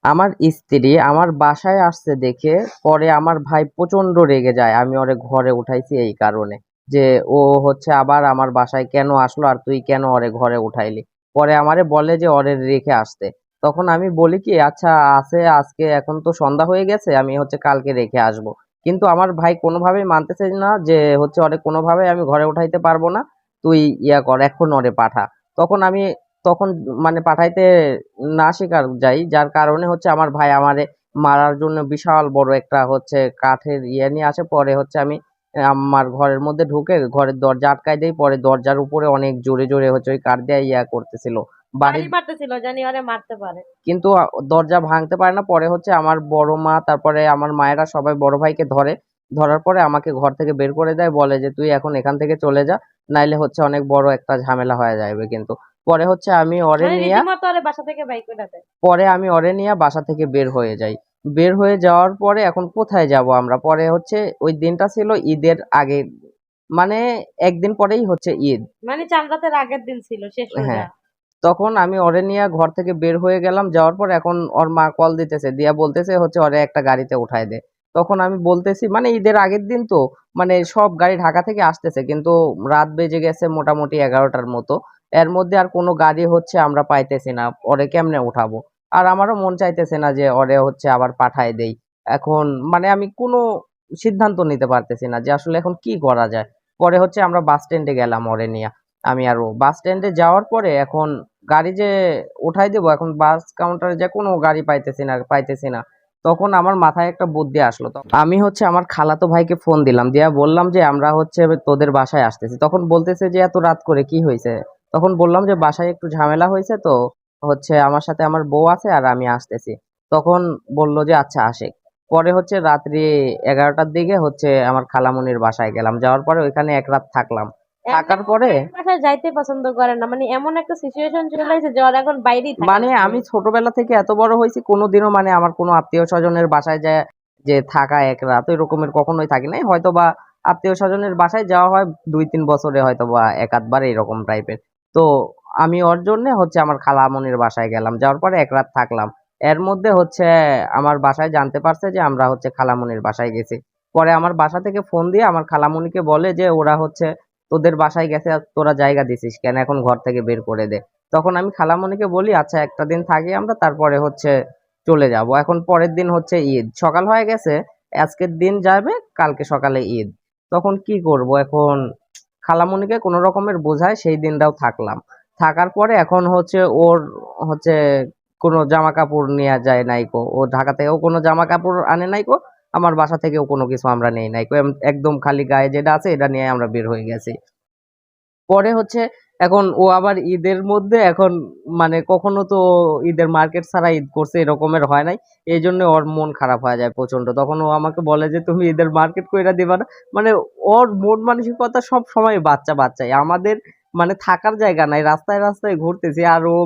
আমার স্ত্রী আমার বাসায় আসছে দেখে পরে আমার ভাই প্রচন্ড রেগে যায়, আমি ওরে ঘরে উঠাইছি এই কারণে যে ও হচ্ছে আবার আমার বাসায় কেন আসলো আর তুই কেন ওরে ঘরে উঠাইলি। পরে আমারে বলে যে ওরে রেখে আসতে। তখন আমি বলি কি আচ্ছা আছে, আজকে এখন তো সন্ধ্যা হয়ে গেছে, আমি হচ্ছে কালকে রেখে আসবো। কিন্তু আমার ভাই কোনোভাবেই মানতেছে না যে হচ্ছে ওরে কোনোভাবে আমি ঘরে উঠাইতে পারবো না, তুই ইয়া কর এখন ওরে পাঠা। তখন আমি তখন মানে পাঠাইতে না স্বীকার যাই, যার কারণে হচ্ছে আমার ভাই আমারে মারার জন্য বিশাল বড় একটা হচ্ছে কাঠের ইয়ে নিয়ে আসে। পরে হচ্ছে আমি আমার ঘরের মধ্যে ঢুকে ঘরের দরজা আটকাই দেই, পরে দরজার উপরে অনেক জোরে জোরে হচ্ছে ওই কাঠ দিয়ে ইয়া করতেছিল বাড়ি বাড়ির। মারতেছিল জানি ওরে মারতে পারে। কিন্তু দরজা ভাঙতে পারে না। পরে হচ্ছে আমার বড় মা তারপরে আমার মায়েরা সবাই বড় ভাইকে ধরে, ধরার পরে আমাকে ঘর থেকে বের করে দেয়, বলে যে তুই এখন এখান থেকে চলে যা, নাইলে হচ্ছে অনেক বড় একটা ঝামেলা হয়ে যাবে। কিন্তু পরে হচ্ছে আমি ওরে মানে নিয়ে রীতিমতো ওরে বাসা থেকে বাইর করে দেয়। বাসা থেকে বের হয়ে যাই। বের হয়ে যাওয়ার পরে এখন কোথায় যাব আমরা? পরে হচ্ছে ওই দিনটা ছিল ঈদের আগে, মানে একদিন পরেই হচ্ছে ঈদ। মানে চাঁদ রাতের আগের দিন ছিল শেষ রোজা। হ্যাঁ, তখন আমি ওরে নিয়ে ঘর থেকে বের হয়ে গেলাম। যাওয়ার পর এখন ওর মা কল দিতেছে, দিয়া বলতেছে হচ্ছে ওরে একটা গাড়িতে উঠায় দে। তখন আমি বলতেছি মানে ঈদের আগের দিন তো, মানে সব গাড়ি ঢাকা থেকে আসতেছে, কিন্তু রাত বেজে গেছে মোটামুটি 11টার মতো। এর মধ্যে আর কোনো গাড়ি হচ্ছে আমরা পাইতেছি না, ওরে কেমনে উঠাবো? আর আমারও মন চাইতেছে না যে ওরে হচ্ছে আবার পাঠায় দেই। এখন মানে আমি কোনো সিদ্ধান্ত নিতে পারতেছি না যে আসলে এখন কি করা যায়। পরে হচ্ছে আমরা বাস স্ট্যান্ডে গেলাম ওরে নিয়া। আমি আর ও বাস স্ট্যান্ডে যাওয়ার পরে এখন গাড়ি যে উঠাই দেবো, এখন বাস কাউন্টারে যে কোনো গাড়ি পাইতেছি না। তখন আমার মাথায় একটা বুদ্ধি আসলো। আমি হচ্ছে আমার খালাতো ভাইকে ফোন দিলাম, দিয়া বললাম যে আমরা হচ্ছে তোদের বাসায় আসতেছি। তখন বলতেছে যে এত রাত করে কি হয়েছে? তখন বললাম যে বাসায় একটু ঝামেলা হয়েছে, তো হচ্ছে আমার সাথে আমার বউ আছে আর আমি আসতেছি। তখন বলল যে আচ্ছা আসে। পরে হচ্ছে রাত্রি 11টার দিকে হচ্ছে আমার খালামণির বাসায় গেলাম, যাওয়ার পরে ওইখানে এক রাত থাকলাম। এমনি থাকার ও পরে বাইরের বাসায় যাইতে পছন্দ করে না, মানে এমন একটা সিচুয়েশন চলে আসছে যে ওর এখন বাইরেই থাকা মানে লাগবে। আমি ছোটবেলা থেকে এত বড় হয়েছি, কোনোদিনও মানে আমার কোনো আত্মীয় স্বজনের বাসায় যায় যে থাকা এক রাত এরকমের কখনোই থাকি নাই। হয়তো বা আত্মীয় স্বজনের বাসায় যাওয়া হয় 2-3 বছরে হয়তো বা এক আধবার এরকম টাইপের। তো আমি ওর জন্য হচ্ছে আমার খালামণির বাসায় গেলাম, যাওয়ার পরে এক রাত থাকলাম। এর মধ্যে হচ্ছে আমার বাসায় জানতে পারছে যে আমরা হচ্ছে খালামণির বাসায় গেছি। পরে আমার বাসা থেকে ফোন দিয়ে আমার খালামণিকে বলে যে ওরা হচ্ছে তোদের বাসায় গেছে, আর তোরা জায়গা দিছিস কেন, এখন ঘর থেকে বের করে দে। তখন আমি খালামণিকে বলি আচ্ছা একটা দিন থাকি আমরা, তারপরে হচ্ছে চলে যাব। এখন পরের দিন হচ্ছে ঈদ, সকাল হয়ে গেছে, আজকের দিন যাবে, কালকে সকালে ঈদ। তখন কি করব এখন? খালামণিকে কোনো রকমের বোঝায় সেই দিনটাও থাকলাম। থাকার পরে এখন হচ্ছে ওর হচ্ছে কোনো জামা কাপড় নেওয়া যায় নাইকো, ও ঢাকা থেকেও কোনো জামা কাপড় আনে নাইকো, আমার বাসা থেকেও কোনো কিছু আমরা নেই নাইকো, একদম খালি গায়ে যেটা আছে এটা নিয়ে আমরা বের হয়ে গেছি। পরে হচ্ছে এখন ও আবার ঈদের মধ্যে এখন মানে কখনো তো ঈদের মার্কেট ছাড়া ঈদ করছে এরকমের হয় নাই। এই জন্য ওর মন খারাপ হয়ে যায় প্রচন্ড। তখন ও আমাকে বলে যে তুমি ঈদের মার্কেট কইরা দিবা না। মানে ওর মন মানসিকতা সব সময় বাচ্চা বাচ্চাই। আমাদের মানে থাকার জায়গা নাই, রাস্তায় রাস্তায় ঘুরতেছি আর ও।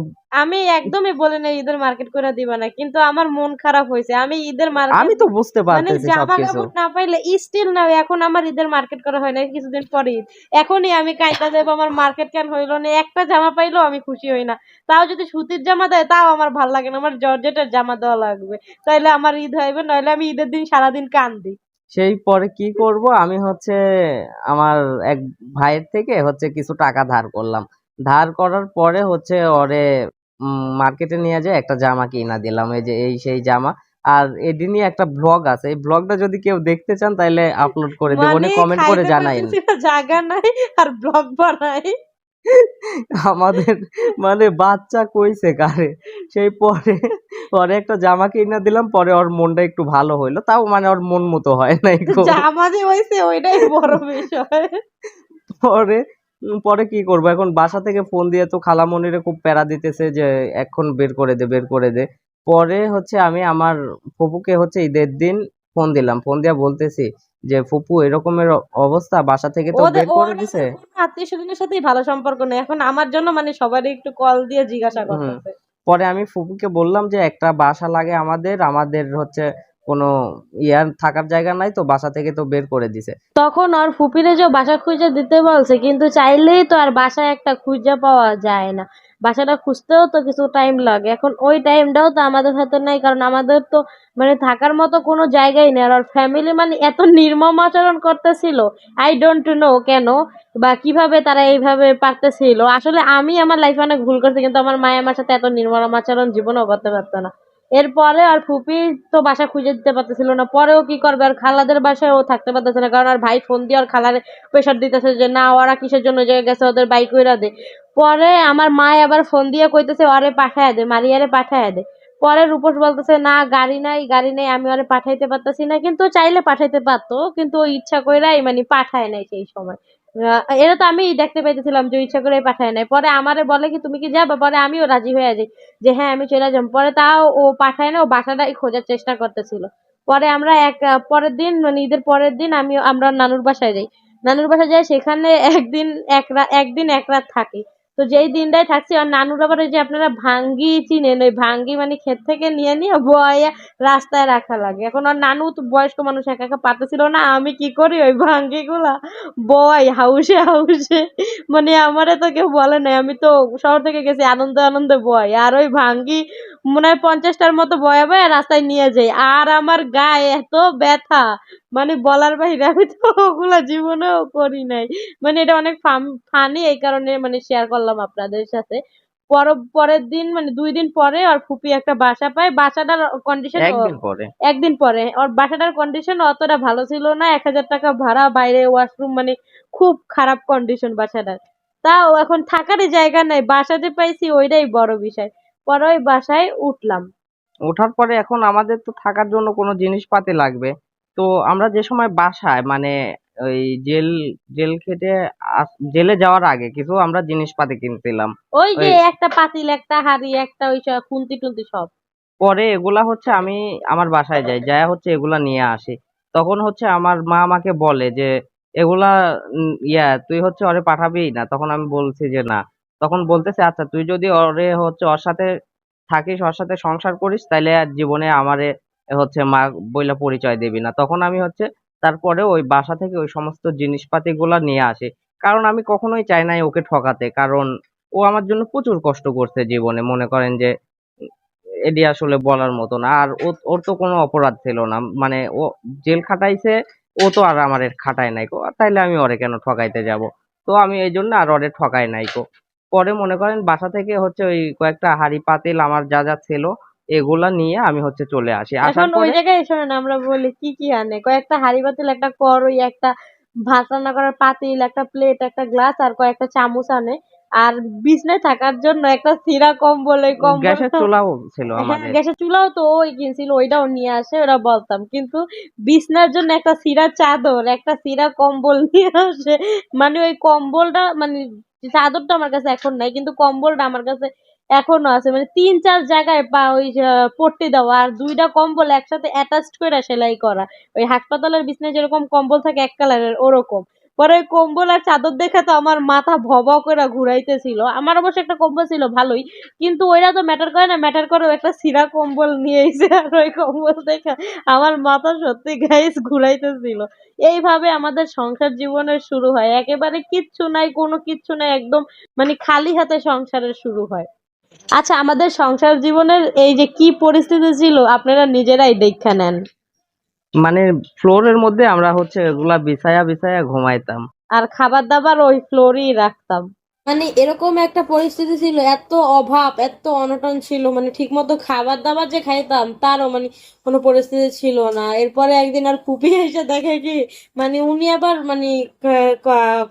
আমি একদমই বলি না ঈদের মার্কেট করে দিবা না, কিন্তু আমার মন খারাপ হয়েছে। আমি ঈদের মার্কেট আমি তো বুঝতে মানে পারতেছি জামা সবকিছু। কাপড় না পাইলে স্টিল না, এখন আমার ঈদের মার্কেট করা হয় না, কিছুদিন পরে ঈদ। এখনই আমি কাইতা যাবো, আমার মার্কেট কেন হইলো না, একটা জামা পাইলেও আমি খুশি হই না। তাও যদি সুতির জামা দেয় তাও আমার ভাল লাগে না, আমার জর্জেটের জামা দেওয়া লাগবে, তাইলে আমার ঈদ হইবে, নইলে আমি ঈদের দিন সারাদিন কান্দি। সেই পরে কি করব, আমি হচ্ছে আমার এক ভাইয়ের থেকে হচ্ছে কিছু টাকা ধার করলাম। ধার করার পরে হচ্ছে ওরে মার্কেটে নিয়ে যেয়ে একটা জামা কিনা দিলাম, এই যে এই সেই জামা। আর এটি নিয়ে একটা ব্লগ আছে, এই ব্লগটা যদি কেউ দেখতে চান তাহলে আপলোড করে দেবো, মানে কমেন্ট করে খাইতে জানাইন। পাইতেছি না, জায়গা নাই আর ব্লগ বানাই। আমাদের মানে বাচ্চা কইছে কারে। সেই পরে পরে একটা জামা কিনা দিলাম, পরে ওর মনটা একটু ভালো হইলো, তাও মানে ওর মন মতো হয় নাই গো। জামা যে হইছে ওইটাই বড় বিষয়। পরে পরে কি করব? এখন বাসা থেকে ফোন দিয়ে তো খালামণিরে খুব প্যারা দিতেছে যে এখন বের করে দে, বের করে দে। পরে হচ্ছে আমি আমার ফুপুকে হচ্ছে ঈদের দিন ফোন দিলাম। ফোন দিয়া বলতেছি যে ফুপু এরকমের অবস্থা, বাসা থেকে তো ওদের বের করে ওর দিছে। এখন কোনো আত্মীয়-স্বজনের সাথেই ভালো সম্পর্ক নেই। এখন আমার জন্য মানে সবারই একটু কল দিয়ে জিজ্ঞাসা হুম। করতেছে। পরে আমি ফুপুকে বললাম যে একটা বাসা লাগে আমাদের, আমাদের হচ্ছে কোনো ইয়ার থাকার জায়গা নাই, তো বাসা থেকে তো বের করে দিছে। তখন ওর ফুপিরে যে বাসা খুঁজে দিতে বলছে, কিন্তু চাইলেই তো আর বাসায় একটা খুঁজে পাওয়া যায় না। বাসাটা খুঁজতেও তো কিছু টাইম লাগে। এখন ওই টাইমটাও তো আমাদের হাতে নাই, কারণ আমাদের তো মানে থাকার মতো কোনো জায়গাই নেই। আর ফ্যামিলি মানে এত নির্মম আচরণ করতেছিল, আই ডোন্ট নো কেন বা কিভাবে তারা এইভাবে পারতেছিল। আসলে আমি আমার লাইফে অনেক ভুল করছি, কিন্তু আমার মা আমার সাথে এত নির্মম আচরণ জীবনেও করতে পারতো না। এরপরে আর ফুপি তো বাসা খুঁজে দিতে পারতেছিল না, পরেও কি করবে, আর খালাদের বাসায় ও থাকতে পারতেছে না, কারণ আর ভাই ফোন দিয়ে আর খালারে প্রেশার দিতেছে যে না ওরা কিসের জন্য ওই জায়গায় গেছে, ওদের বাইক কইরা দে। পরে আমার মা আবার ফোন দিয়ে কইতেছে ওরে পাঠায় দে, মারিয়ারে পাঠায় দে। পরে রূপস বলতেছে না গাড়ি নাই, গাড়ি নেই, আমি ওরে পাঠাইতে পারতাছি না। কিন্তু চাইলে পাঠাইতে পারতো, কিন্তু ও ইচ্ছা কইরাই মানে পাঠায় নাই সেই সময়। এটা তো আমি দেখতে পাইতেছিলাম যে ও ইচ্ছা করে পাঠায় নাই। পরে আমারে বলে কি তুমি কি যাবে, পরে আমিও রাজি হয়ে যাই যে হ্যাঁ আমি চলে যাবো। পরে তাও ও পাঠায় না, ও বাসাটাই খোঁজার চেষ্টা করতেছিল। পরে আমরা পরের দিন মানে ঈদের পরের দিন আমরা নানুর বাসায় যাই। নানুর বাসায় যাই, সেখানে একদিন এক রাত থাকি। তো যেই দিনটাই থাকছি, আর নানুর আবার ওই যে আপনারা ভাঙ্গি চিনেন, ওই ভাঙ্গি মানে ক্ষেত থেকে নিয়ে নিয়ে বয়ে রাস্তায় রাখা লাগে। এখন আর নানু তো বয়স্ক মানুষ, একা একা পারতেছিল না, আমি কি করি ওই ভাঙ্গি গুলা বয় হাউসে হাউসে, মানে আমারে তো কেউ বলে নাই, আমি তো শহর থেকে গেছি আনন্দে আনন্দে বয়, আর ওই ভাঙ্গি মনে হয় 50টার মতো বয়ে বয়ে রাস্তায় নিয়ে যাই। আর আমার গায়ে এত ব্যথা, মানে বলার বাইরে, আমি তো ওগুলা জীবনেও করি নাই। মানে এটা অনেক ফানি, এই কারণে মানে শেয়ার করলাম আপনাদের সাথে। পরের দিন মানে 2 দিন পরে আর ফুপি একটা বাসা পায়। বাসাটার কন্ডিশন একদিন পরে। একদিন পরে ওর বাসাটার কন্ডিশন অতটা ভালো ছিল না, 1,000 টাকা ভাড়া, বাইরে ওয়াশরুম, মানে খুব খারাপ কন্ডিশন বাসাটার। তাও এখন থাকারই জায়গা নাই, বাসা যে পাইছি ওইটাই বড় বিষয়। পরে ওই বাসায় উঠলাম। ওঠার পরে এখন আমাদের তো থাকার জন্য কোনো জিনিসপাতি লাগবে। তো আমরা যে সময় বাসায় মানে ওই জেল জেল খেটে জেলে যাওয়ার আগে কিছু আমরা জিনিসপাতি কিনছিলাম। ওই যে ওই একটা পাতিল, একটা হাঁড়ি, একটা ওই সব খুন্তি টুন্তি সব। পরে এগুলা হচ্ছে আমি আমার বাসায় যাই, যাই হচ্ছে এগুলা নিয়ে আসি। তখন হচ্ছে আমার মা আমাকে বলে যে এগুলা তুই হচ্ছে ওরে পাঠাবি না। তখন আমি বলছি যে না। তখন বলতেছে আচ্ছা তুই যদি ওরে হচ্ছে ওর সাথে থাকিস, ওর সাথে সংসার করিস, তাইলে আর জীবনে আমারে হচ্ছে মা বইলা পরিচয় দিবি না। তখন আমি হচ্ছে তারপরে ওই বাসা থেকে ওই সমস্ত জিনিসপাতি গুলা নিয়ে আসি। কারণ আমি কখনোই চাই নাই ওকে ঠকাতে, কারণ ও আমার জন্য প্রচুর কষ্ট করছে জীবনে, মনে করেন যে এটি আসলে বলার মতো না। আর ওর তো কোনো অপরাধ ছিল না, মানে ও জেল খাটাইছে, ও তো আর আমার খাটায় নাই কো, তাইলে আমি ওরে কেন ঠকাইতে যাব। তো আমি এই জন্য আর ওরে ঠকাই নাই কো। পরে মনে করেন বাসা থেকে হচ্ছে ওই কয়েকটা হাঁড়ি পাতিল আমার যা যা ছিল এগুলা নিয়ে আমি হচ্ছে চলে আসি। এখন আসার ওই পরে জায়গায় শোনেন আমরা বলি কি কি আনে, কয়েকটা হাঁড়ি পাতিল, একটা কড়াই, একটা ভাত রান্না করার পাতিল, একটা প্লেট, একটা গ্লাস, আর কয়েকটা চামচ আনে। আর বিছনায় থাকার জন্য একটা ছিঁড়া কম্বল, এই গ্যাসের কম্বলটা চুলাও ছিল হ্যাঁ আমাদের। গ্যাসের চুলাও তো ওই কিনছিল, ওইটাও নিয়ে আসে, ওরা বলতাম। কিন্তু বিছনার জন্য একটা ছিঁড়া চাদর, একটা ছিঁড়া কম্বল নিয়ে আসে। মানে ওই কম্বলটা মানে চাদরটা আমার কাছে এখন নাই, কিন্তু কম্বলটা আমার কাছে এখনো আছে। মানে 3-4 জায়গায় ওই পট্টি দেওয়া, আর 2টা কম্বল একসাথে অ্যাটাচড করে সেলাই করা। ওই হাসপাতালের বিছনায় যেরকম কম্বল থাকে এক কালারের, ওরকম। পরে ওই কম্বল আর চাদর দেখে তো আমার মাথা ভব করে ঘুরাইতেছিল। আমার অবশ্য একটা কম্বল ছিল ভালোই, কিন্তু ওইটা তো ম্যাটার করে না, ম্যাটার করে ও একটা ছিঁড়া কম্বল নিয়ে এসে, আর ওই কম্বল দেখে আমার মাথা সত্যি গাইস ঘুরাইতেছিল। এইভাবে আমাদের সংসার জীবনের শুরু হয়, একেবারে কিচ্ছু নাই, কোনো কিচ্ছু নাই, একদম মানে খালি হাতে সংসারের শুরু হয়। আচ্ছা, আমাদের সংসার জীবনের এই যে কি পরিস্থিতি ছিল আপনারা নিজেরাই দেখা নেন। মানে ফ্লোরের মধ্যে আমরা হচ্ছে এগুলা বিছায়া বিছায়া ঘুমাইতাম। আর খাবার দাবার ওই ফ্লোরেই রাখতাম। মানে এরকম একটা পরিস্থিতি ছিল, এত অভাব, এত অনটন ছিল, মানে ঠিক মতো খাবার দাবার যে খাইতাম তারও মানে কোনো পরিস্থিতি ছিল না। এরপরে একদিন আর ফুপি এসে দেখে কি, মানে উনি আবার মানে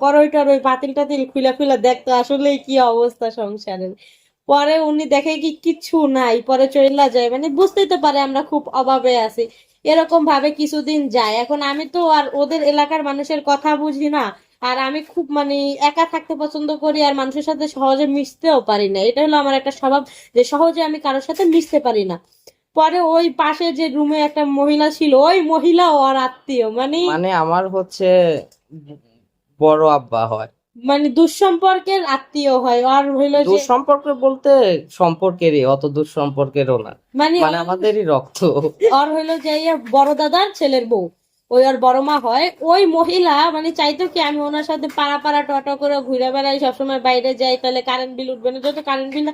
করই টরই পাতিল টাতিল খুলা খুলা দেখতো আসলে কি অবস্থা সংসারের। পরে উনি দেখে কি কিচ্ছু নাই, পরে চইলা যায়, মানে বুঝতেই তো পারে আমরা খুব অভাবে আছি। এরকম ভাবে কিছুদিন যায়। এখন আমি তো আর ওদের এলাকার মানুষের কথা বুঝি না, আর আমি খুব মানে একা থাকতে পছন্দ করি, আর মানুষের সাথে সহজে মিশতেও পারি না। এটা হলো আমার একটা স্বভাব, যে সহজে আমি কারোর সাথে মিশতে পারি না। পরে ওই পাশে যে রুমে একটা মহিলা ছিল, ওই মহিলা ওর আত্মীয়, মানে মানে আমার হচ্ছে বড় আব্বা হয়। মানে দুঃসম্পর্কের আত্মীয় হয়। আর হইলো যে দূর সম্পর্কে বলতে সম্পর্কেরই, অত দূর সম্পর্কেরও না, মানে মানে আমাদেরই রক্ত। ওর হইলো যে বড় দাদার ছেলের বউ। ওই আর বড় মা হয়, ওই মহিলা মানে চাইতো কি আমি ওনার সাথে পাড়া পাড়া টটো করে ঘুরে বেড়াই, সবসময় বাইরে যাই, তাহলে কারেন্ট বিল উঠবে না, যত কারেন্ট বিল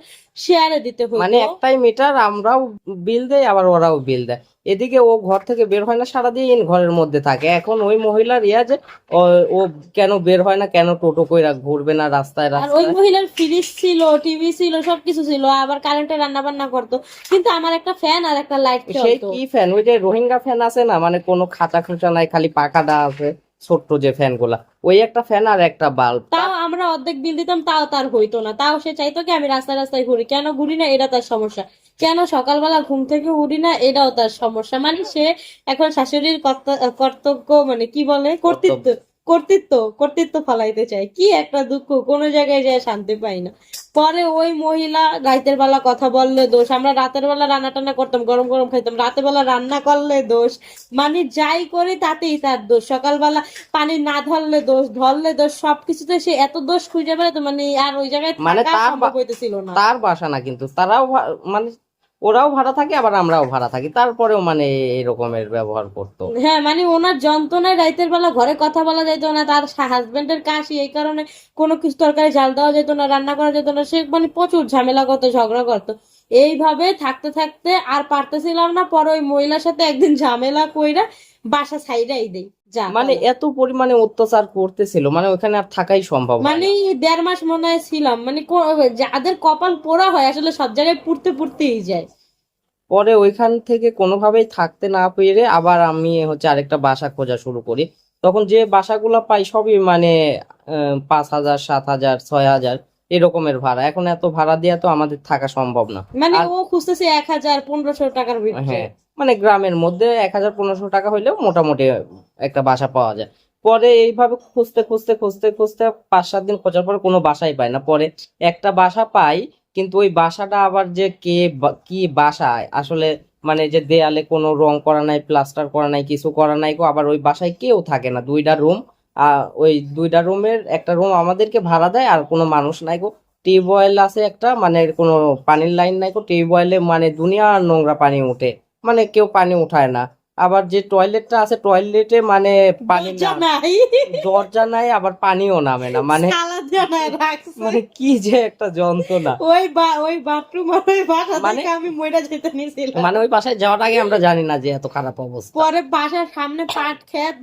শেয়ারে দিতে মানে হইতো। একটাই মিটার, আমরাও বিল দেয় আবার ওরাও বিল দেয়। এদিকে ও ঘর থেকে বের হয় না, সারাদিন ঘরের মধ্যে থাকে। এখন ওই মহিলার ইয়া যে ও ও কেন বের হয় না, কেন টোটো কইরা ঘুরবে না রাস্তায় আর ওই রাস্তায়। মহিলার ফ্রিজ ছিল, টিভি ছিল, সবকিছু ছিল, আবার কারেন্টে রান্না বান্না করতো, কিন্তু আমার একটা ফ্যান আর একটা লাইট সেই চলতো। কি ফ্যান, ওই যে রোহিঙ্গা ফ্যান আছে না, মানে কোনো খাঁচা খুচা নাই, খালি পাখাটা আছে, ছোট্ট যে ফ্যান গুলা, ওই একটা ফ্যান আর একটা বাল্ব। তাও আমরা অর্ধেক বিল দিতাম, তাও তার হইতো না। তাও সে চাইতো কি আমি রাস্তায় রাস্তায় ঘুরি, কেন ঘুরি না এটা তার সমস্যা, কেন সকালবেলা ঘুম থেকে উঠি না এটাও তার সমস্যা। মানে সে এখন শাশুড়ির কর্তব্য মানে কি বলে, কর্তৃত্ব, কর্তৃত্ব কর্তৃত্ব ফলাইতে চায়। কি একটা দুঃখ, কোনো জায়গায় যায় শান্তি পাই না। পরে ওই মহিলা রাতের বেলা কথা বললে দোষ, আমরা রাতের বেলা রান্না টান্না করতাম, গরম গরম খাইতাম, রাতের বেলা রান্না করলে দোষ, মানে যাই করি তাতেই তার দোষ। সকালবেলা পানি না ধরলে দোষ, ধরলে দোষ, সবকিছুতে সে এত দোষ খুঁজে বেড়াতো, মানে আর ওই জায়গায় মানে থাকা সম্ভব হইতেছিল না। তার বাসা না, কিন্তু তারাও মানে ওরাও ভাড়া থাকে আবার আমরাও ভাড়া থাকি, তারপরেও মানে এরকমের ব্যবহার করতো। হ্যাঁ, মানে ওনার যন্ত্রণায় রাতের বেলা ঘরে কথা বলা যেত না, তার হাজবেন্ডের কাশি, এই কারণে কোনো কিছু তরকারি জাল দেওয়া যেত না, রান্না করা যেত না, সে মানে প্রচুর ঝামেলা করতো, ঝগড়া করতো। এইভাবে থাকতে থাকতে আর পারতেছিলাম না, পরে ওই মহিলার সাথে একদিন ঝামেলা কইরা বাসা ছাইড়াই দেই, যা মানে পালা। এত পরিমাণে অত্যাচার করতেছিল, মানে ওখানে আর থাকাই সম্ভব হয় মানে না। 1.5 মাস মনে হয় ছিলাম, মানে যাদের কপাল পোড়া হয় আসলে সব জায়গায় পুড়তে পুড়তেই যায়। পরে ওইখান থেকে কোনোভাবেই থাকতে না পেরে আবার আমি হচ্ছে আরেকটা বাসা খোঁজা শুরু করি। তখন যে বাসাগুলো পাই সবই মানে 5,000, 7,000, 6,000 এরকমের ভাড়া। এখন এত ভাড়া দিয়ে তো আমাদের থাকা সম্ভব না। মানে আর ও খুঁজতেছে 1,000-1,500 টাকার ভিতরে। হ্যাঁ, মানে গ্রামের মধ্যে 1,000-1,500 টাকা হইলেও মোটামুটি একটা বাসা পাওয়া যায়। পরে এইভাবে খুঁজতে খুঁজতে খুঁজতে খুঁজতে 5-7 দিন খোঁজার পরে কোনো বাসাই পাই না। পরে একটা বাসা পাই, কিন্তু ওই বাসাটা আবার যে কি বাসায় আসলে, মানে যে দেয়ালে কোনো রং করা নাই, প্লাস্টার করা নাই, কিছু করা নাই গো। আবার ওই বাসায় কেউ থাকে না, 2টা রুম। ওই 2টা রুমের একটা রুম আমাদেরকে ভাড়া দেয়, আর কোনো মানুষ নাই গো। টিউবওয়েল আছে একটা, মানে কোনো পানির লাইন নাই গো। টিউবওয়েলে মানে দুনিয়ার নোংরা পানি উঠে, মানে কেউ পানি উঠায় না। আবার যে টয়লেটটা আছে, টয়লেটে মানে পানি দরজা না, নাই, দরজা নাই, আবার পানিও নামে না। মানে সালা জানায় রাখছে। মানে কি যে একটা যন্ত্রণা। ওই বাথরুম আর ওই বাসা মানে থেকে আমি মইরা যেতে নিয়েছিলাম। মানে ওই বাসায় যাওয়ার আগে আমরা জানি না যে এত খারাপ অবস্থা। পরে বাসার সামনে পাট খেত,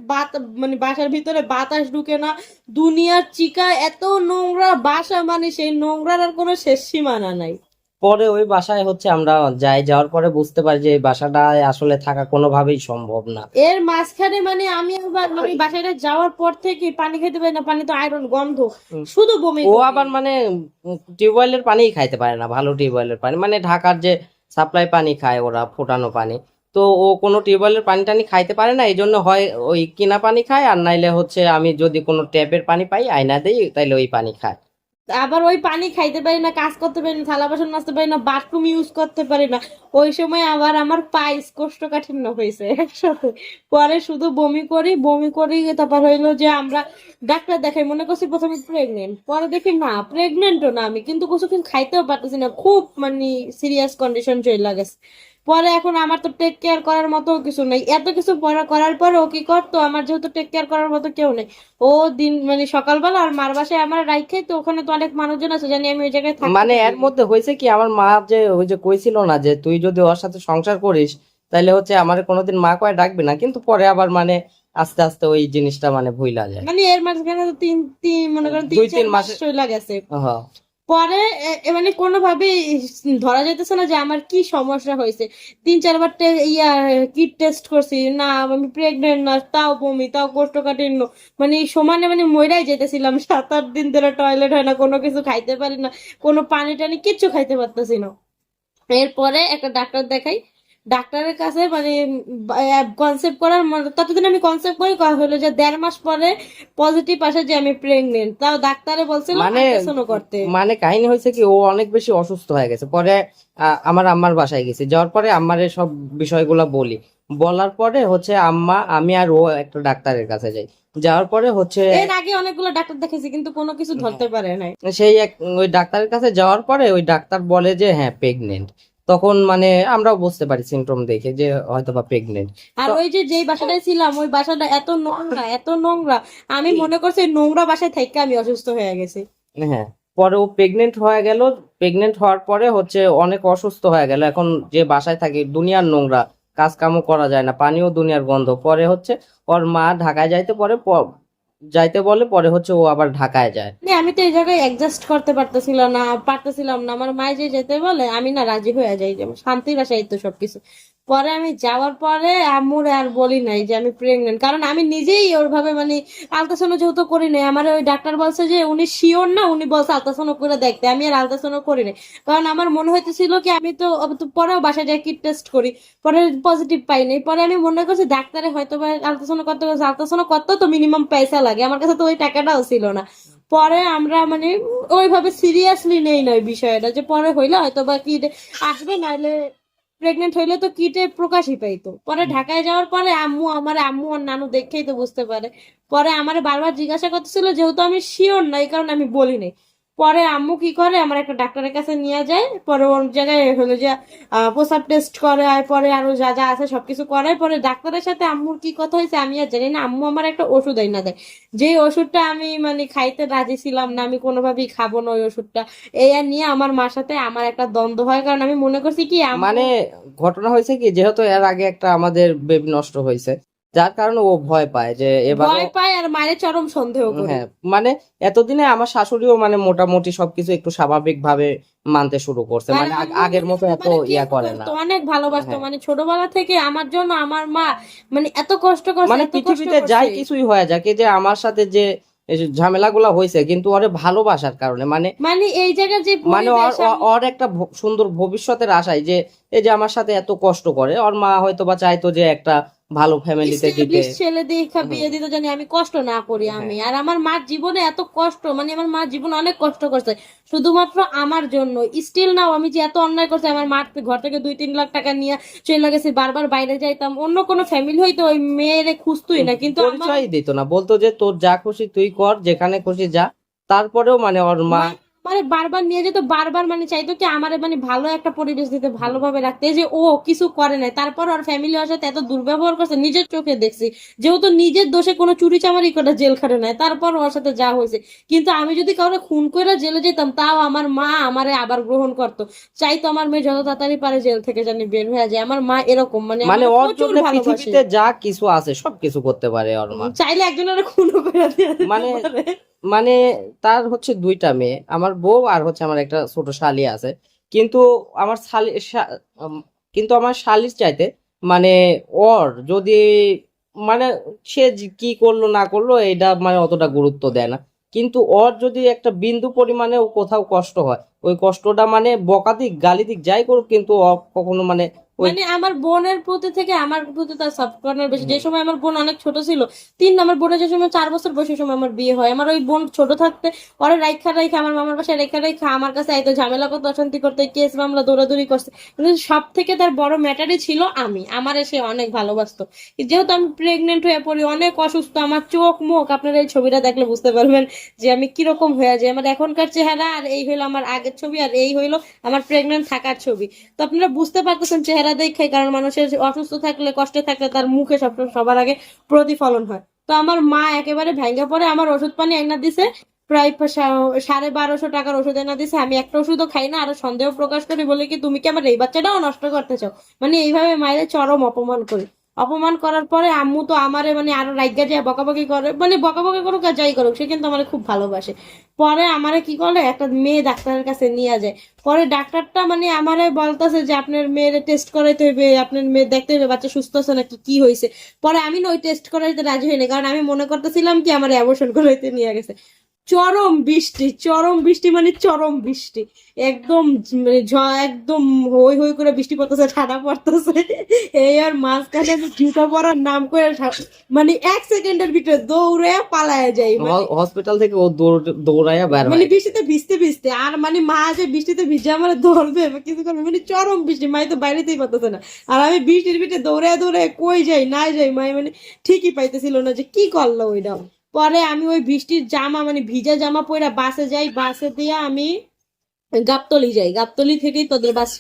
মানে বাসার ভিতরে বাতাস ঢুকে না, দুনিয়ার চিকা, এত নোংরা বাসা, মানে সেই নোংরার আর কোনো শেষ সীমানা নাই। পরে ওই বাসায় হচ্ছে আমরা যাওয়ার পরে বুঝতে পারি যে এই বাসাটায় আসলে থাকা কোনোভাবেই সম্ভব না। এর মাঝখানে মানে আমি আবার মানে বাসাটা যাওয়ার পর থেকে পানি খেতে পারি না, পানি তো আয়রন গন্ধ, উম, শুধু বমি ও করি। আবার মানে টিউবওয়েলের পানিই খাইতে পারে না, ভালো টিউবওয়েলের পানি, মানে ঢাকার যে সাপ্লাই পানি খায় ওরা, ফোটানো পানি। তো ও কোনো টিউবওয়েলের পানি টানি খাইতে পারে না, এই জন্য হয় ওই কিনা পানি খায়, আর নাইলে হচ্ছে আমি যদি কোনো ট্যাপের পানি পাই আয়না দেই, তাইলে ওই পানি খায়। আবার ওই পানি খাইতে পারি না, কাজ করতে পারি না, থালা বাসন মাজতে পারি না, বাথরুম ইউজ করতে পারি না। ওই সময় আবার আমার পাইস কোষ্ঠকাঠিন্য হয়েছে একসাথে। পরে শুধু বমি করি, বমি করি, তারপর হইলো যে আমরা ডাক্তার দেখাই, মনে করছি প্রথমে প্রেগনেন্ট, পরে দেখি না প্রেগনেন্টও না আমি, কিন্তু কিছু কিন্তু খাইতেও পারতেছি না, খুব মানে সিরিয়াস কন্ডিশন চলে গেছে। পরে এখন আমার তো টেক কেয়ার করার মতো কিছু নেই, এত কিছু করার পরে ও কি করতো, আমার যেহেতু টেক কেয়ার করার মতো কেউ নেই, ও দিন মানে সকালবেলা আর মার বাসায় আমার রাইখাই, তো ওখানে তো অনেক মানুষজন আছে, জানি আমি ওই জায়গায় থাকতে মানে এর পারি। মধ্যে হয়েছে কি, আমার মা যে ওই যে কইছিল না যে তুই যদি ওর সাথে সংসার করিস তাহলে হচ্ছে আমার কোনোদিন মা কয়ে ডাকবে না, কিন্তু পরে আবার মানে আস্তে আস্তে ওই জিনিসটা মানে ভুইলা যায়। মানে এর মাঝখানে তো তিন তিন মনে করেন 2-3 3-4 মাস মাসে। চলে গেছে। হ্যাঁ। পরে মানে কোনোভাবেই ধরা যাইতেছে না যে আমার কি সমস্যা হয়েছে। 3-4 বার কিট টেস্ট করছি, না আমি প্রেগনেন্ট না, তাও বমি, তাও কোষ্ঠকাঠিন্য, মানে সমানে মানে মইরাই যেতেছিলাম। 7-8 দিন ধরে টয়লেট হয় না, কোনো কিছু খাইতে পারি না, কোনো পানি টানি কিচ্ছু খাইতে পারতেছি না। এরপরে একটা ডাক্তার দেখাই, ডাক্তারের কাছে মানে কনসেপ্ট করার ততদিন আমি কনসেপ্ট করি, হলো যে 1.5 মাস পরে পজিটিভ আসে যে আমি প্রেগনেন্ট, তাও ডাক্তারে বলছিল মানে আল্ট্রাসাউন্ড করতে। মানে কাহিনী হয়েছে কি, ও অনেক বেশি অসুস্থ হয়ে গেছে। পরে আমার আম্মার বাসায় গেছি, যাওয়ার পরে আম্মারে সব বিষয়গুলো বলি, বলার পরে হচ্ছে আম্মা, আমি আর ও একটা ডাক্তারের কাছে যাই। যাওয়ার পরে হচ্ছে এর আগে অনেকগুলো ডাক্তার দেখেছি, কিন্তু কোনো কিছু ধরতে পারে নাই। সেই ওই ডাক্তারের কাছে যাওয়ার পরে ওই ডাক্তার বলে যে হ্যাঁ প্রেগনেন্ট। তখন মানে আমরাও বুঝতে পারি সিমটম দেখে যে হয়তো বা প্রেগনেন্ট। আর ওই যে যেই বাসাটায় ছিলাম ওই বাসাটা এত নোংরা এত নোংরা, আমি মনে করছি এই নোংরা বাসায় থেকে আমি অসুস্থ হয়ে গেছি। হ্যাঁ, পরে ও প্রেগনেন্ট হয়ে গেল। প্রেগনেন্ট হওয়ার পরে হচ্ছে অনেক অসুস্থ হয়ে গেল। এখন যে বাসায় থাকি দুনিয়ার নোংরা, কাজ কামও করা যায় না, পানিও দুনিয়ার গন্ধ। পরে হচ্ছে ওর মা ঢাকায় যাইতে বলে, পরে হচ্ছে ও আবার ঢাকায় যায়। মানে আমি তো এই জায়গায় অ্যাডজাস্ট করতে পারতেছিলাম না। আমার মায়ে যে যেতে বলে আমি না রাজি হয়ে যাই, যে আমার শান্তির বাসায় তো সবকিছু। পরে আমি যাওয়ার পরে আম্মুর আর বলি নাই যে আমি প্রেগনেন্ট, কারণ আমি নিজেই ওইভাবে মানে আলট্রাসাউন্ড যেহেতু করি নাই, আমার ওই ডাক্তার বলছে যে উনি শিওর না, উনি বলছে আলট্রাসাউন্ড করে দেখতে, আমি আর আলট্রাসাউন্ড করি নাই। কারণ আমার মনে হইতেছিল কি আমি তো পরেও বাসায় যাই কিট টেস্ট করি, পরে পজিটিভ পাই নাই। পরে আমি মনে করছি ডাক্তারে হয়তো বা আলট্রাসাউন্ড করতে গেছে, আলট্রাসাউন্ড করতে তো মিনিমাম পয়সা লাগে, আমার কাছে তো ওই টাকাটাও ছিল না। পরে আমরা মানে ওইভাবে সিরিয়াসলি নেই না ওই বিষয়টা, যে পরে হইলে হয়তো বা কি আসবে, নাহলে প্রেগনেন্ট হইলে তো কিটে প্রকাশই পাইতো। পরে ঢাকায় যাওয়ার পরে আম্মু আর নানু দেখেই তো বুঝতে পারে। পরে আমারে বারবার জিজ্ঞাসা করতেছিল, যেহেতু আমি শিওর না এই কারণে আমি বলি নাই। পরে আম্মু কি করে আমার একটা ডাক্তারের কাছে নিয়ে যায়, পরে ওর জায়গায় হলো যে প্রস্রাব টেস্ট করে, আর পরে আরো যা যা আছে সবকিছু করে। পরে ডাক্তারের সাথে আম্মুর কি কথা হয়েছে আমি আর জানি না, আম্মু আমার একটা ওষুধ এনে দেয়, যে ওষুধটা আমি মানে খাইতে রাজি ছিলাম না, আমি কোনোভাবেই খাবো না ওই ওষুধটা। এই আর নিয়ে আমার মার সাথে আমার একটা দ্বন্দ্ব হয়, কারণ আমি মনে করছি কি মানে ঘটনা হয়েছে কি, যেহেতু এর আগে একটা আমাদের বেবি নষ্ট হয়েছে, যার কারণে ও ভয় পায় যে এবার। ভয় পায় আর মায়ের চরম সন্দেহ করে। হ্যাঁ, মানে এতদিনে আমার শাশুড়িও মানে মোটামুটি সবকিছু একটু স্বাভাবিক ভাবে মানতে শুরু করছে, আর মানে আম্মু আগের মতো এত মানে ইয়া কেয়ার করে না। করতো, অনেক ভালোবাসতো, হ্যাঁ, মানে ছোটবেলা থেকে আমার জন্য আমার মা মানে এত কষ্ট করছে মানে এত কষ্ট পৃথিবীতে করছে। যাই কিছুই হয়ে যাক, এই যে আমার সাথে যে ঝামেলাগুলা হয়েছে, কিন্তু ওরে ভালোবাসার কারণে, মানে মানে এই জায়গার যে মানে ওর পরিবেশ আমি ওর একটা সুন্দর ভবিষ্যতের আশায় যে এই যে আমার সাথে এত কষ্ট করে, ওর মা হয়তো বা চাইতো যে একটা ভালো ফ্যামিলিতে দিতে। স্টাবলিশ ছেলে দেখা হুম, বিয়ে দিতে জানি আমি কষ্ট না করি হ্যাঁ, আমি। আর আমার মার জীবনে এত কষ্ট, মানে আমার মা জীবনে অনেক কষ্ট করছে শুধুমাত্র আমার জন্য। স্টিল নাও আমি যে এত অন্যায় করছি, আমার মার ঘর থেকে 2-3 লাখ টাকা নিয়ে চলে গেছি, বারবার বাইরে যাইতাম, অন্য কোনো ফ্যামিলি হয়তো ওই মেয়েরে খুঁজতোই না, কিন্তু আমার পরিচয় দিত না, বলতো যে তোর যা খুশি তুই কর, যেখানে খুশি যা। তারপরেও মানে ওর মা। মানে বারবার নিয়ে যেত, বারবার মানে চাইতো কি আমারে মানে ভালো একটা পরিবেশ দিতে, ভালোভাবে রাখতে। এই যে ও কিছু করে নাই, তারপর ওর ফ্যামিলি ওর সাথে এত দুর্ব্যবহার করছে, নিজের চোখে দেখছি। যেহেতু নিজের দোষে কোনো চুরি চামারি করে জেল খাটে নাই, তারপর ওর সাথে যা হয়েছে। কিন্তু আমি যদি কাউকে খুন করে জেলে যেতাম, তাও আমার মা আমারে আবার গ্রহণ করতো, চাইতো আমার মেয়ে যত তাড়াতাড়ি পারে জেল থেকে জানি বের হয়ে যায়। আমার মা এরকম, মানে মানে আমার ওর প্রচুর জন্য ভালোবাসে। পৃথিবীতে যা কিছু আছে সবকিছু করতে পারে ওর মা। চাইলে একজনের খুনও করে দিয়ে দিতে মানে পারে। মানে তার হচ্ছে দুইটা মেয়ে, আমার বউ আর হচ্ছে আমার একটা ছোট শালি আছে। কিন্তু আমার কিন্তু আমার শালির চাইতে মানে ওর যদি মানে সে কি করলো না করলো এটা মানে অতটা গুরুত্ব দেয় না। কিন্তু ওর যদি একটা বিন্দু পরিমাণে কোথাও কষ্ট হয়, ওই কষ্টটা মানে বকা দিক গালি দিক যাই করুক, কিন্তু ও কখনো মানে ওই। মানে আমার বোনের প্রতি থেকে আমার প্রতি তার সফট কর্নার বেশি। যে সময় আমার বোন অনেক ছোট ছিল, আমার বোনের যে সময় 4 বছর বয়সের সময় আমার বিয়ে হয়, আমার ওই বোন ছোট থাকতে পরে রাইখা রাইখা আমার মামার বাসায় রেখা রেখা আমার কাছে আইতো, ঝামেলা করতে, অশান্তি করতে, কেস মামলা দৌড়াদৌড়ি করছে। কিন্তু সব থেকে তার বড় ম্যাটারই ছিল আমি, আমার সে অনেক ভালোবাসতো। যেহেতু আমি প্রেগনেন্ট হয়ে পড়ি, অনেক অসুস্থ, আমার চোখ মুখ আপনারা এই ছবিটা দেখলে বুঝতে পারবেন যে আমি কিরকম হয়ে যাই। আমার এখনকার চেহারা আর এই হইলো আমার আগের ছবি, আর এই হইলো আমার প্রেগনেন্ট থাকার ছবি। তো আপনারা বুঝতে পারতেছেন চেহারা দেখে, কারণ মানুষের অসুস্থ থাকলে কষ্টে থাকলে তার মুখে সবার আগে প্রতিফলন হয়। তো আমার মা একেবারে ভেঙে পড়ে আমার ওষুধ পানি এনে দিছে, প্রায় 1250 টাকার ওষুধ এনে দিছে। আমি একটা ওষুধও খাই না, আরো সন্দেহ প্রকাশ করি, বলে কি তুমি কি আমার এই বাচ্চাটাও নষ্ট করতে চাও। মানে এইভাবে মায়ের চরম অপমান করি। অপমান করার পরে আম্মু তো আমারে মানে আরো রাইগা যায় বকাবকি করে, মানে বকাবকি করুক আর যাই করুক, সে কিন্তু আমারে খুব ভালোবাসে। পরে আমারে কি করে একটা মেয়ে ডাক্তারের কাছে নিয়ে যায়। পরে ডাক্তারটা মানে আমারে বলতেছে যে আপনার মেয়ের টেস্ট করাইতে হবে, আপনার মেয়ে দেখতে হবে বাচ্চা সুস্থ আছে নাকি কি হয়েছে। পরে আমি না ওই টেস্ট করাইতে রাজি হইনি, কারণ আমি মনে করতেছিলাম কি আমার অ্যাবর্শন করাইতে নিয়ে গেছে। চরম বৃষ্টি, চরম বৃষ্টি, মানে চরম বৃষ্টি, একদম মানে একদম হই হই করে বৃষ্টি পড়তেছে, ঠাডা পড়তেছে। এই আর মাঝখানে আমি জুতা পরার নাম করে মানে 1 সেকেন্ডের ভিতরে দৌড়ে পালায় যাই। হসপিটাল থেকে ও দৌড়াইয়া বের মানে হয়। বৃষ্টিতে ভিজতে ভিজতে, আর মানে মা যে বৃষ্টিতে ভিজে আমার ধরবে বা কিছু করবে, মানে চরম বৃষ্টি, মাই তো বাইরেতেই পারতেছে না। আর আমি বৃষ্টির ভিতরে দৌড়ে দৌড়ে কই যাই না যাই, মাই মানে ঠিকই পাইতেছিল না যে কি করলো ওইটা। পরে আমি ওই বৃষ্টির জামা মানে ভিজা জামা পরে বাসে যাই, বাসে দিয়ে আমি গাবতলি যাই, গাবতলি থেকেই তোদের বাস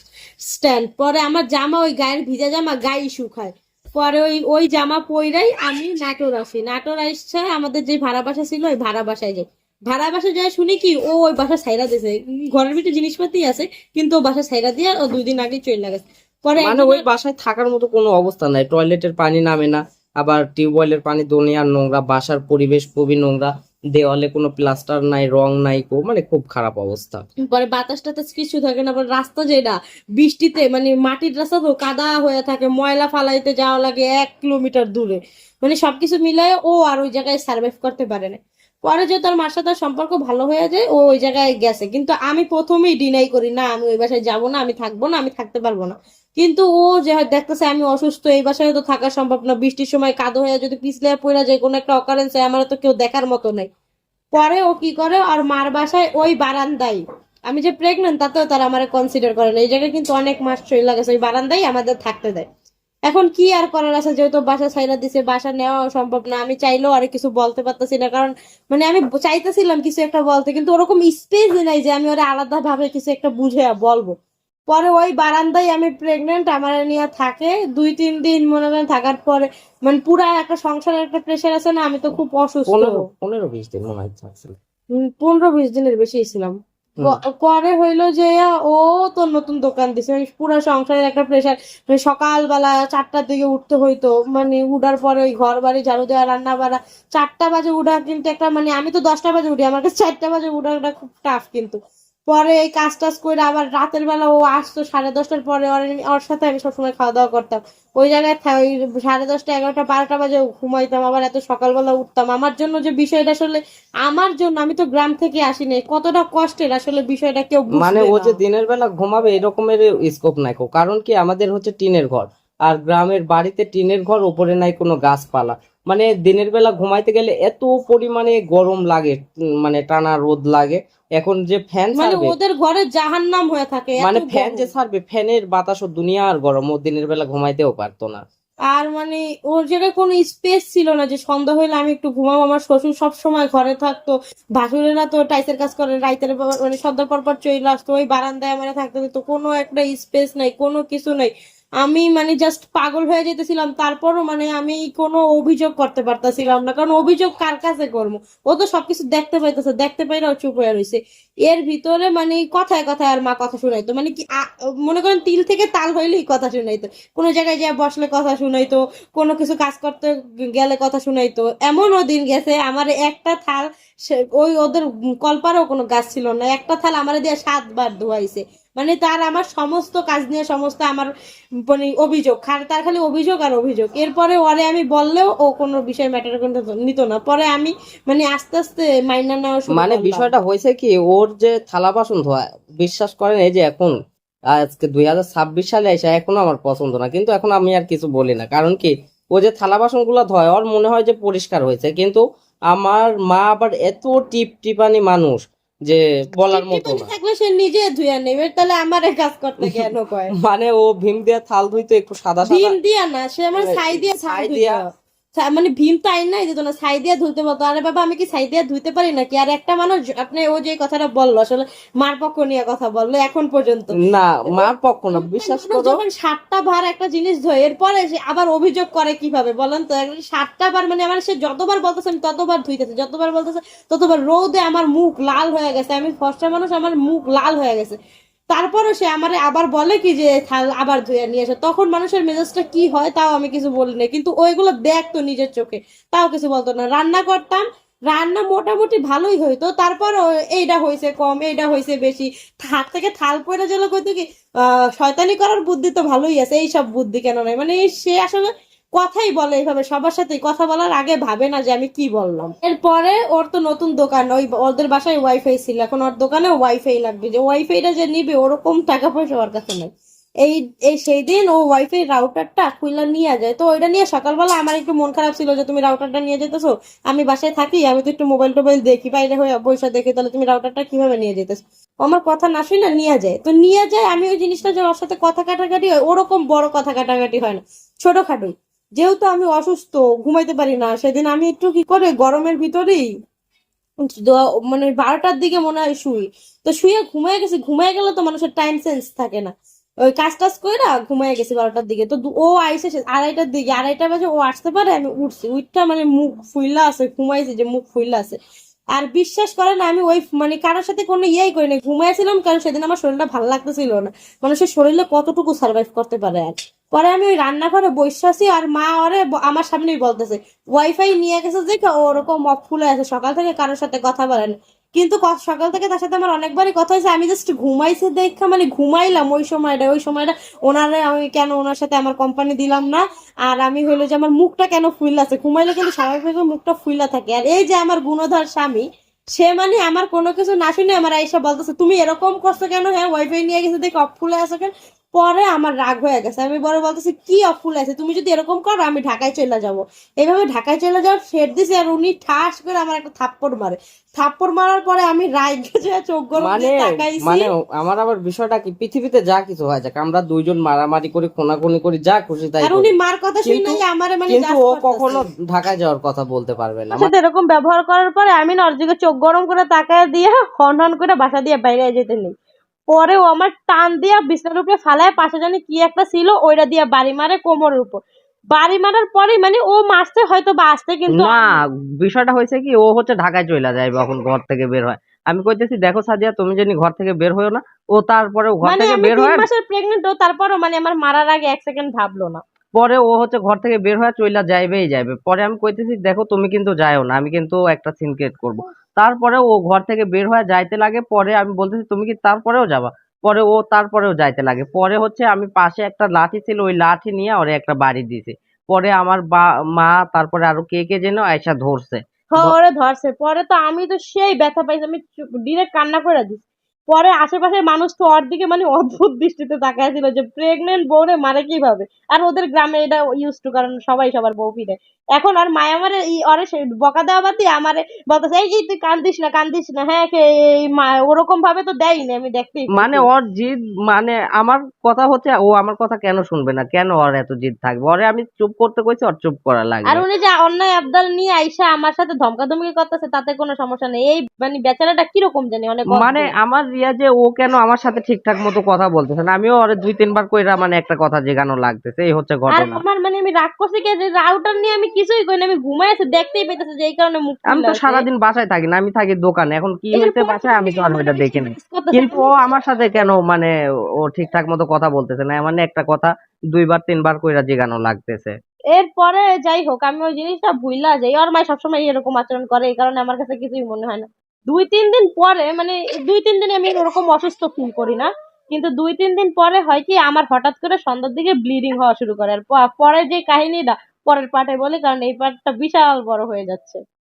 স্ট্যান্ড। পরে আমার জামা, ওই গায়ের ভিজা জামা গায়ে শুকায়। পরে ওই ওই জামা পইরাই আমি নাটোর আসি। নাটোর আসছে আমাদের যে ভাড়া বাসা ছিল, ওই ভাড়া বাসায় যাই। ভাড়া বাসায় যাই শুনি কি ও ওই বাসা ছাইরা দিছে, ঘরের ভিতরে জিনিসপাতি আছে কিন্তু ও বাসা ছাইরা দিয়ে ও 2 দিন আগে চলে গেছে। পরে মানে ওই বাসায় থাকার মতো কোনো অবস্থা নাই, টয়লেটের পানি নামে না, আবার টিউবওয়েলের পানি দুনিয়ার নোংরা, বাসার পরিবেশ খুবই নোংরা, দেওয়ালে কোনো প্লাস্টার নাই, রং নাই, মানে খুব খারাপ অবস্থা। পরে বাতাস টাতাস কিছু থাকে না। পরে রাস্তা যেটা বৃষ্টিতে মানে মাটির রাস্তা তো কাদা হয়ে থাকে, ময়লা ফালাইতে যাওয়া লাগে 1 কিলোমিটার দূরে। মানে সবকিছু মিলায় ও আর ওই জায়গায় সার্ভাইভ করতে পারে না। পরে যে তার মার সাথে সম্পর্ক ভালো হয়ে যায়, ও ওই জায়গায় গেছে, কিন্তু আমি প্রথমেই ডিনাই করি, না আমি ওই বাসায় যাবো না, আমি থাকবো না, আমি থাকতে পারবো না। কিন্তু ও যে দেখতেছে আমি অসুস্থ, এই বাসায় তো থাকা সম্ভব না, বৃষ্টির সময় কাদো হয়ে যদি পিছলে পড়ে যায় কোনো একটা অকারেন্সে, আমার তো কেউ দেখার মতো নাই। পরে ও কি করে, আর মার বাসায় ওই বারান্দায়, আমি যে প্রেগনেন্ট তাতেও তারা আমার কনসিডার করে না। এই জায়গায় কিন্তু অনেক মাস চলে গেছে, ওই বারান্দায় আমাদের থাকতে দেয়। এখন কি আর করার আছে, যেহেতু বাসা ছাইরা দিছে, বাসা নেওয়া সম্ভব না, আমি চাইলেও আর কিছু বলতে পারতেছি না। কারণ মানে আমি চাইতেছিলাম কিছু একটা বলতে, কিন্তু ওরকম স্পেস নাই যে আমি ওরা আলাদা ভাবে কিছু একটা বুঝে বলবো। পরে ওই বারান্দায় আমি প্রেগনেন্ট, আমার নিয়ে থাকে 2-3 দিন মনে করেন। থাকার পরে মানে পুরা একটা সংসারের একটা প্রেশার আছে না, আমি তো খুব অসুস্থ। 15-20 দিন মনে হয় থাকছিল। 15-20 দিনের বেশি ছিলাম। হুম। পরে হইলো যে ও তো নতুন দোকান দিছে, মানে পুরো সংসারের একটা প্রেশার। মানে সকালবেলা 4টার দিকে উঠতে হইতো, মানে উঠার পরে ওই ঘর বাড়ি ঝাড়ু দেওয়া, রান্না বাড়া। 4টা বাজে উঠা কিন্তু একটা, মানে আমি তো 10টা বাজে উঠি, আমার কাছে 4টা বাজে উঠাটা খুব টাফ কিন্তু। পরে এই কাজ টাজ করে আবার রাতের বেলা ও আসতো 10:30টার পরে, ওর সাথে আমি সবসময় খাওয়া দাওয়া করতাম। ওই জায়গায় ওই 10:30, 11টা, 12টা বাজে ঘুমাইতাম, আবার এত সকালবেলা উঠতাম। আমার জন্য যে বিষয়টা আসলে, আমার জন্য, আমি তো গ্রাম থেকে আসিনি, কতটা কষ্টের আসলে বিষয়টা কেউ মানে বুঝবে ও না। যে দিনের বেলা ঘুমাবে এরকমের স্কোপ নাই কো। কারণ কি আমাদের হচ্ছে টিনের ঘর, আর গ্রামের বাড়িতে টিনের ঘর, উপরে নাই কোনো গাছপালা। মানে দিনের বেলা ঘুমাইতে গেলে এত পরিমাণে গরম লাগে, মানে টানা রোদ লাগে। এখন যে ফ্যান মানে ছাড়বে, ওদের ঘরে জাহান্নাম হয়ে থাকে, এত মানে ফ্যান যে গরম। ছাড়বে, ফ্যানের বাতাসও দুনিয়ার গরম, ও দিনের বেলা ঘুমাইতেও পারতো না। আর মানে ওর জায়গায় কোনো স্পেস ছিল না যে সন্ধ্যা হইলে আমি একটু ঘুমাবো। আমার শ্বশুর সব সময় ঘরে থাকতো, ভাসুরেরা তো টাইসের কাজ করে, রাইতের মানে সন্ধ্যার পর পর চলে আসতো, ওই বারান্দায় আমার থাকতে দিত, কোনো একটা স্পেস নাই, কোনো কিছু নাই। আমি মানে জাস্ট পাগল হয়ে যেতেছিলাম। তারপরও মানে আমি কোনো অভিযোগ করতে পারতাছিলাম না, কারণ অভিযোগ কার কাছে করবো? ও তো সবকিছু দেখতে পাইতেছে, দেখতে পাইরা ও চুপ হয়ে রয়েছে। এর ভিতরে মানে কথায় কথায় আর মা কথা শুনাইতো, মানে কি মনে করেন তিল থেকে তাল হইলেই কথা শুনাইতো। কোনো জায়গায় যা বসলে কথা শুনাইতো, কোনো কিছু কাজ করতে গেলে কথা শুনাইতো। এমনও দিন গেছে আমার একটা থাল, ওই ওদের কলপারেও কোনো গাছ ছিল না, একটা থাল আমার দিয়ে 7 বার ধোয়াইছে। মানে তার আমার সমস্ত কাজ নিয়ে সমস্ত আমার মানে অভিযোগ, তার খালি অভিযোগ আর অভিযোগ। এরপরে ওরে আমি বললেও ও কোনো বিষয় ম্যাটার নিত না। পরে আমি মানে আস্তে আস্তে মাইনা নেওয়া শুরু মানে করলাম। বিষয়টা হয়েছে কি, ওর যে থালা বাসন ধোয়া, বিশ্বাস করেন এই যে এখন আজকে 2026 সালে এসে এখনো আমার পছন্দ না, কিন্তু এখন আমি আর কিছু বলি না। কারণ কি, ও যে থালা বাসন গুলা ধোয় ওর মনে হয় যে পরিষ্কার হয়েছে, কিন্তু আমার মা আবার এত টিপ টিপানি মানুষ যে বলার মতো টিপটিপানি না। থাকলে সে নিজে ধুয়ে নেবে, তাহলে আমার এই কাজ করতে কেন কয়? মানে ও ভীম দিয়ে থাল ধুইতো, একটু সাদা সাদা ভীম দিয়া না, সে আমার ছাই দিয়ে থাল ছাই ধুইতো। দিয়া। মানে ভীম তো আইন নাই দিত না, ছাই দিয়ে ধুইতে বলতো। আরে বাবা, আমি কি ছাই দিয়ে ধুইতে পারি নাকি? আর একটা মানুষ, আপনি ও যে কথাটা বললো আসলে মার পক্ষ নিয়ে কথা বললো এখন পর্যন্ত। না, মার পক্ষ না, বিশ্বাস মানুষ করো। যখন 7টা বার একটা জিনিস ধোয়, এরপরে সে আবার অভিযোগ করে কিভাবে বলেন তো? 7টা বার মানে আমার, সে যতবার বলতেছে আমি ততবার ধুইতেছে, যতবার বলতেছে ততবার। রোদে আমার মুখ লাল হয়ে গেছে, আমি ফর্সা মানুষ, আমার মুখ লাল হয়ে গেছে। তারপরও সে আমারে আবার বলে কি যে থাল আবার ধুয়ে নিয়ে আসে। তখন মানুষের মেজাজটা কি হয় তাও আমি কিছু বলি না, কিন্তু ওইগুলো দেখতো নিজের চোখে, তাও কিছু বলতো না। রান্না করতাম, রান্না মোটামুটি ভালোই হইতো, তারপর এইটা হয়েছে কম, এইটা হয়েছে বেশি। হাত থেকে থাল পয়লা যেন কইতো কি শয়তানি করার বুদ্ধি তো ভালোই আছে, এইসব বুদ্ধি কেন নাই? মানে সে আসলে কথাই বলে এইভাবে সবার সাথে, কথা বলার আগে ভাবে না যে আমি কি বললাম। এরপরে ওর তো নতুন দোকান, ওই ওদের বাসায় ওয়াইফাই ছিল, এখন ওর দোকানে ওয়াইফাই লাগবে, যে ওয়াইফাইটা যে নিবে ওরকম টাকা পয়সা ওর কাছে নাই। এই এই সেই দিন ও ওয়াইফাই রাউটারটা খুইলা নিয়ে যায়, তো ওইটা নিয়ে সকালবেলা আমার একটু মন খারাপ ছিল যে তুমি রাউটারটা নিয়ে যেতেছো, আমি বাসায় থাকি, আমি তো একটু মোবাইল টোবাইল দেখি, বাইরে হয়ে পয়সা দেখি, তাহলে তুমি রাউটারটা কিভাবে নিয়ে যেতেছো? ও আমার কথা না শুই না নিয়ে যায়, তো নিয়ে যায়। আমি ওই জিনিসটা যে ওর সাথে কথা কাটাকাটি হয়, ওরকম বড় কথা কাটাকাটি হয় না, ছোটখাটোই। যেহেতু আমি অসুস্থ, ঘুমাইতে পারি না, সেদিন আমি একটু কি করে গরমের ভিতরেই মানে 12টার দিকে মনে হয় শুই। তো শুয়ে ঘুমায় গেছি, ঘুমায় গেলে তো মানুষের টাইম সেন্স থাকে না। ওই কাজ টাজ কইরা ঘুমায় গেছি 12টার দিকে। তো ও আইসে 2:30টার দিকে, 2:30 বাজে ও আসতে পারে, আমি উঠছি, উঠটা মানে মুখ ফুইলা আছে, ঘুমাইছি যে মুখ ফুইলা আছে। আর বিশ্বাস করেন আমি ওই মানে কারোর সাথে কোনো ইয়েই করি না, ঘুমাইছিলাম, কারণ সেদিন আমার শরীরটা ভালো লাগতেছিল না। মানুষের শরীরে কতটুকু সার্ভাইভ করতে পারে আর। পরে আমি ওই রান্নাঘরে বসে আছি, আর মা ওরে আমার সামনেই বলতেছে ওয়াইফাই নিয়ে গেছে যে ও ওরকম মপ ফুলে আছে, সকাল থেকে কারোর সাথে কথা বলেন। কিন্তু সকাল থেকে তার সাথে আমার অনেকবারই কথা হয়েছে, আমি জাস্ট ঘুমাইছে দেখা মানে ঘুমাইলাম ওই সময়টা ওনারে আমি কেন ওনার সাথে আমার কোম্পানি দিলাম না। আর আমি হইলো যে আমার মুখটা কেন ফুইলা আছে, ঘুমাইলে কিন্তু স্বাভাবিক মুখটা ফুইলা থাকে। আর এই যে আমার গুণধর স্বামী, সে মানে আমার কোনো কিছু না শুনে আমার আইসা বলতেছে তুমি এরকম করছো কেন, হ্যাঁ ওয়াইফাই নিয়ে গেছে দেখে অফ ফুলে আছো কেন। পরে আমার রাগ হয়ে গেছে, আমি বড় বলতেছি কি অফ ফুলে আছে, তুমি যদি এরকম করো আমি ঢাকায় চলে যাব। এইভাবে ঢাকায় চলে যাওয়ার শের দিছে, আর উনি ঠাস করে আমার একটা থাপ্পড় মারে। থাপ্পড় মারার পরে আমি রাগে যে চোখ গরম মানে দিয়ে তাকাইছি। মানে আমার আবার বিষয়টা কি, পৃথিবীতে যা কিছু হয় যাক, আমরা দুইজন মারামারি করি, খুনাখুনি করি, যা খুশি তাই আর করি, উনি মার কথা কিন্তু শুনে আমারে মানে কিন্তু জাজ ও করতেছে। কখনো ঢাকায় যাওয়ার কথা বলতে পারবে না। আমার সাথে এরকম ব্যবহার করার পরে আমি নরজিকে চোখ গরম করে তাকায় দিয়ে হন হন করে বাসা দিয়ে বাইরে যেতে নেই। পরে ও আমার টান দিয়া বিছানার উপরে ফালায়, পাশে জানি কি একটা ছিল ওইটা দিয়া বাড়ি মারে কোমরের উপর। বাড়ি মারার পরে মানে ও মারছে হয়তো বা আসতে, কিন্তু না, বিষয়টা হয়েছে কি, ও হচ্ছে ঢাকায় চলে যায় যখন ঘর থেকে বের হয়। আমি কইতেছি দেখো সাদিয়া, তুমি জানি ঘর থেকে বের হইও না। ও তারপরে ঘর মানে থেকে আমি বের 3 হয়, মাসের প্রেগনেন্ট, ও তারপরও মানে আমার মারার আগে 1 সেকেন্ড ভাবলো না। পরে ও হচ্ছে ঘর থেকে বের হয়ে চইলা যাইবেই যাইবে। পরে আমি কইতেছি দেখো তুমি কিন্তু যাইও না, আমি কিন্তু একটা সিন ক্রিয়েট করবো। তারপরে ও ঘর থেকে বের হয়ে যাইতে লাগে, পরে আমি বলতেছি তুমি কি তারপরেও যাবা, পরে ও তারপরেও যাইতে লাগে। পরে হচ্ছে আমি পাশে একটা লাঠি ছিল, ওই লাঠি নিয়ে ওরে একটা বাড়ি দিছে। পরে আমার মা, তারপরে আরো কে কে যেন আইসা ধরছে। ওরে ধরছে, পরে তো আমি তো সেই ব্যথা পাইছি, আমি ডিরেক্ট কান্না করে দিছি। পরে আশেপাশের মানুষ তো ওর দিকে মানে অদ্ভুত দৃষ্টিতে তাকায় ছিল যে প্রেগনেন্ট বউরে মারে কিভাবে। আর ওদের গ্রামে এটা ইউজ টু, কারণ সবাই সবার বউ ফিরে। এখন আর মায়া মারে ওরে বকা দেওয়া বাদ দিয়ে আমারে বলতেছে এই যে তুই কান্দিস না কান্দিস না, হ্যাঁ এই ওরকম ভাবে তো দেয়নি, আমি দেখতেই মানে পাইছি। ওর জিদ, মানে আমার কথা হচ্ছে ও আমার কথা কেন শুনবে না, কেন ওর এত জিদ থাকবে, ওরে আমি চুপ করতে কইছি, ওর চুপ করা আর লাগবে। উনি যে অন্যায় আবদার নিয়ে আইসা আমার সাথে ধমকাধমকি করতেছে তাতে কোনো সমস্যা নেই, এই মানে বেচারাটা কিরকম জানি অনেক মানে অদ্ভুত। আমার রিয়া যে ও কেন আমার সাথে ঠিকঠাক মতো কথা বলতেছে না, আমিও ওরে 2-3 বার কইরা মানে একটা কথা জিগানো লাগতেছে, এই হচ্ছে আর ঘটনা। আমার মানে আমি রাগ করছি কি যে রাউটার নিয়ে আমি কিছুই করি না, আমি ঘুমাই আছি দেখতেই পেতেছে যে এই কারণে মুখ আমি ফুলে তো আছে। সারাদিন বাসায় থাকি না, আমি থাকি দোকানে, এখন কি হয়েছে এরপরে বাসায় আমি উনি তো আর আমার ওইটা এসে দেখি নাই। জিজ্ঞেস করতেছে কিন্তু ও আমার সাথে কেন মানে ও ঠিকঠাক মতো কথা বলতেছে না, মানে একটা কথা 2-3 বার কইরা জিগানো লাগতেছে। এরপরে যাই হোক আমি ওই জিনিসটা ভুইলা যাই, আর মাই সবসময় এরকম আচরণ করে, এই কারণে আমার কাছে কিছুই মনে হয় না। 2-3 দিন পরে মানে 2-3 দিন আমি ওরকম অসুস্থ ফিল করি না, কিন্তু 2-3 দিন পরে হয় কি আমার হঠাৎ করে সন্ধ্যার দিকে ব্লিডিং হওয়া শুরু করে। আর পরে যে কাহিনীটা পরের পার্টে বলি, কারণ এই পার্টটা বিশাল বড় হয়ে যাচ্ছে।